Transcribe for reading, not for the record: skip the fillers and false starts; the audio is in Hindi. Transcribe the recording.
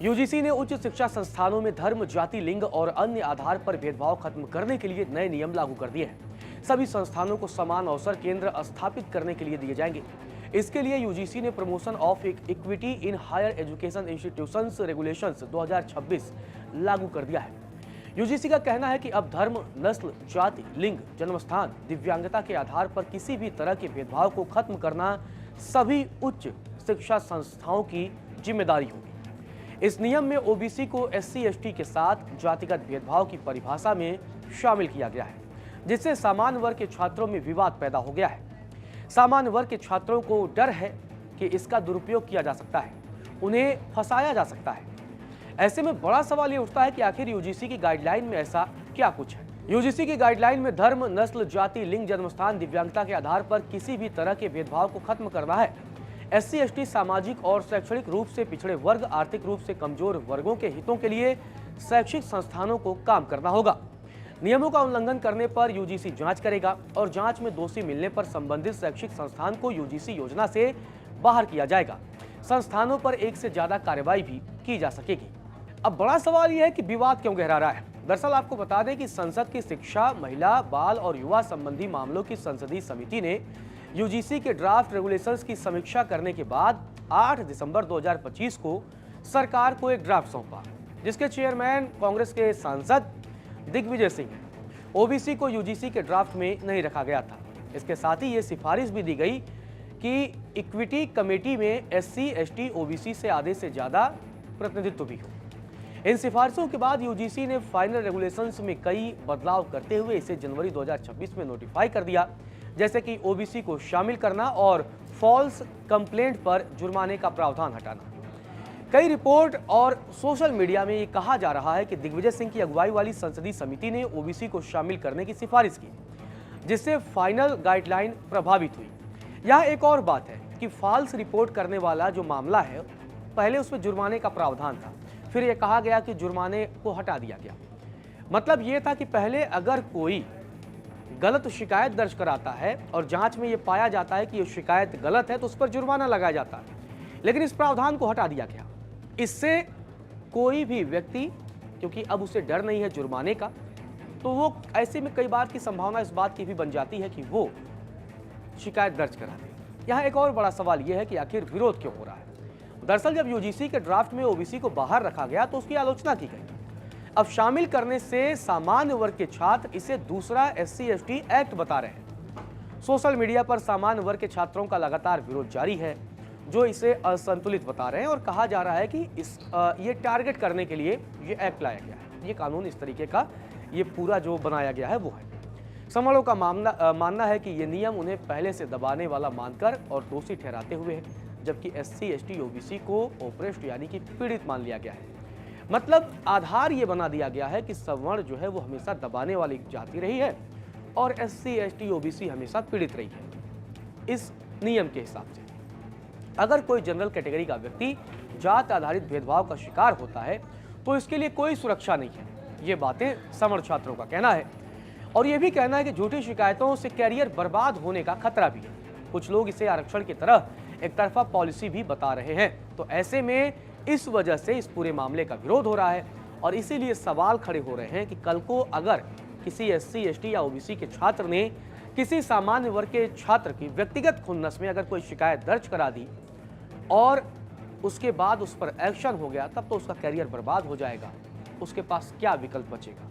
यूजीसी ने उच्च शिक्षा संस्थानों में धर्म, जाति, लिंग और अन्य आधार पर भेदभाव खत्म करने के लिए नए नियम लागू कर दिए हैं। सभी संस्थानों को समान अवसर केंद्र स्थापित करने के लिए दिए जाएंगे। इसके लिए यूजीसी ने promotion of equity in higher education institutions regulations 2026 लागू कर दिया है। यूजीसी का कहना है कि अब धर्म, नस्ल, जाति, लिंग, जन्मस्थान, दिव्यांगता के आधार पर किसी भी तरह के भेदभाव को खत्म करना सभी उच्च शिक्षा संस्थाओं की जिम्मेदारी होगी। इस नियम में ओबीसी को एससी एसटी के साथ जातिगत भेदभाव की परिभाषा में शामिल किया गया है, जिससे सामान्य वर्ग के छात्रों में विवाद पैदा हो गया है। सामान्य वर्ग के छात्रों को डर है कि इसका दुरुपयोग किया जा सकता है, उन्हें फंसाया जा सकता है। ऐसे में बड़ा सवाल ये उठता है कि आखिर यूजीसी की गाइडलाइन में ऐसा क्या कुछ है। यूजीसी की गाइडलाइन में धर्म, नस्ल, जाति, लिंग, जन्मस्थान, दिव्यांगता के आधार पर किसी भी तरह के भेदभाव को खत्म करना है। एससी एसटी, सामाजिक और शैक्षणिक रूप से पिछड़े वर्ग, आर्थिक रूप से कमजोर वर्गों के हितों के लिए शैक्षिक संस्थानों को काम करना होगा। नियमों का उल्लंघन करने पर यूजीसी जांच करेगा और जांच में दोषी मिलने पर संबंधित शैक्षिक संस्थान को यूजीसी योजना से बाहर किया जाएगा। संस्थानों पर एक से ज्यादा कार्रवाई भी की जा सकेगी। अब बड़ा सवाल यह है कि विवाद क्यों गहरा रहा है। दरअसल आपको बता दें कि संसद की शिक्षा, महिला, बाल और युवा संबंधी मामलों की संसदीय समिति ने यूजीसी के ड्राफ्ट रेगुलेशंस की समीक्षा करने के बाद 8 दिसंबर 2025 को सरकार को एक ड्राफ्ट सौंपा, जिसके चेयरमैन कांग्रेस के सांसद दिग्विजय सिंह हैं। ओबीसी को यूजीसी के ड्राफ्ट में नहीं रखा गया था। इसके साथ ही ये सिफारिश भी दी गई कि इक्विटी कमेटी में एससी, एसटी, ओबीसी से आधे से ज्यादा प्रतिनिधित्व भी हो। इन सिफारिशों के बाद यूजीसी ने फाइनल रेगुलेशंस में कई बदलाव करते हुए इसे जनवरी 2026 में नोटिफाई कर दिया, जैसे कि ओबीसी को शामिल करना और फॉल्स कंप्लेंट पर जुर्माने का प्रावधान हटाना। कई रिपोर्ट और सोशल मीडिया में ये कहा जा रहा है कि दिग्विजय सिंह की अगुवाई वाली संसदीय समिति ने ओबीसी को शामिल करने की सिफारिश की, जिससे फाइनल गाइडलाइन प्रभावित हुई। यह एक और बात है कि फॉल्स रिपोर्ट करने वाला जो मामला है, पहले उसमें जुर्माने का प्रावधान था, फिर यह कहा गया कि जुर्माने को हटा दिया गया। मतलब यह था कि पहले अगर कोई गलत शिकायत दर्ज कराता है और जांच में यह पाया जाता है कि यह शिकायत गलत है तो उस पर जुर्माना लगाया जाता है, लेकिन इस प्रावधान को हटा दिया गया। इससे कोई भी व्यक्ति, क्योंकि अब उसे डर नहीं है जुर्माने का, तो वो ऐसे में कई बार की संभावना इस बात की भी बन जाती है कि वो शिकायत दर्ज करा दे। यहाँ एक और बड़ा सवाल यह है कि आखिर विरोध क्यों हो रहा है। दरअसल जब यूजीसी के ड्राफ्ट में ओबीसी को बाहर रखा गया तो उसकी आलोचना की गई। अब शामिल करने से सामान्य वर्ग के छात्र इसे दूसरा एससी एसटी एक्ट बता रहे हैं। सोशल मीडिया पर सामान्य वर्ग के छात्रों का लगातार विरोध जारी है, जो इसे असंतुलित बता रहे हैं और कहा जा रहा है कि ये टारगेट करने के लिए ये एक्ट लाया गया है। ये कानून इस तरीके का ये पूरा जो बनाया गया है वो है। समरों का मानना है कि ये नियम उन्हें पहले से दबाने वाला मानकर और दोषी ठहराते हुए है, जबकि एससी एसटी ओबीसी को ओप्रेस्ड यानी कि पीड़ित मान लिया गया है। मतलब आधार ये बना दिया गया है कि सवर्ण जो है वो हमेशा दबाने वाली जाति रही है और एससी एसटी ओबीसी हमेशा पीड़ित रही है। इस नियम के हिसाब से अगर कोई जनरल कैटेगरी का व्यक्ति जात आधारित भेदभाव का शिकार होता है तो इसके लिए कोई सुरक्षा नहीं है। ये बातें सवर्ण छात्रों का कहना है और ये भी कहना है कि झूठी शिकायतों से कैरियर बर्बाद होने का खतरा भी है। कुछ लोग इसे आरक्षण की तरह एक तरफा पॉलिसी भी बता रहे हैं। तो ऐसे में इस वजह से इस पूरे मामले का विरोध हो रहा है और इसीलिए सवाल खड़े हो रहे हैं कि कल को अगर किसी एससी एसटी या ओबीसी के छात्र ने किसी सामान्य वर्ग के छात्र की व्यक्तिगत खुन्नस में अगर कोई शिकायत दर्ज करा दी और उसके बाद उस पर एक्शन हो गया, तब तो उसका करियर बर्बाद हो जाएगा। उसके पास क्या विकल्प बचेगा।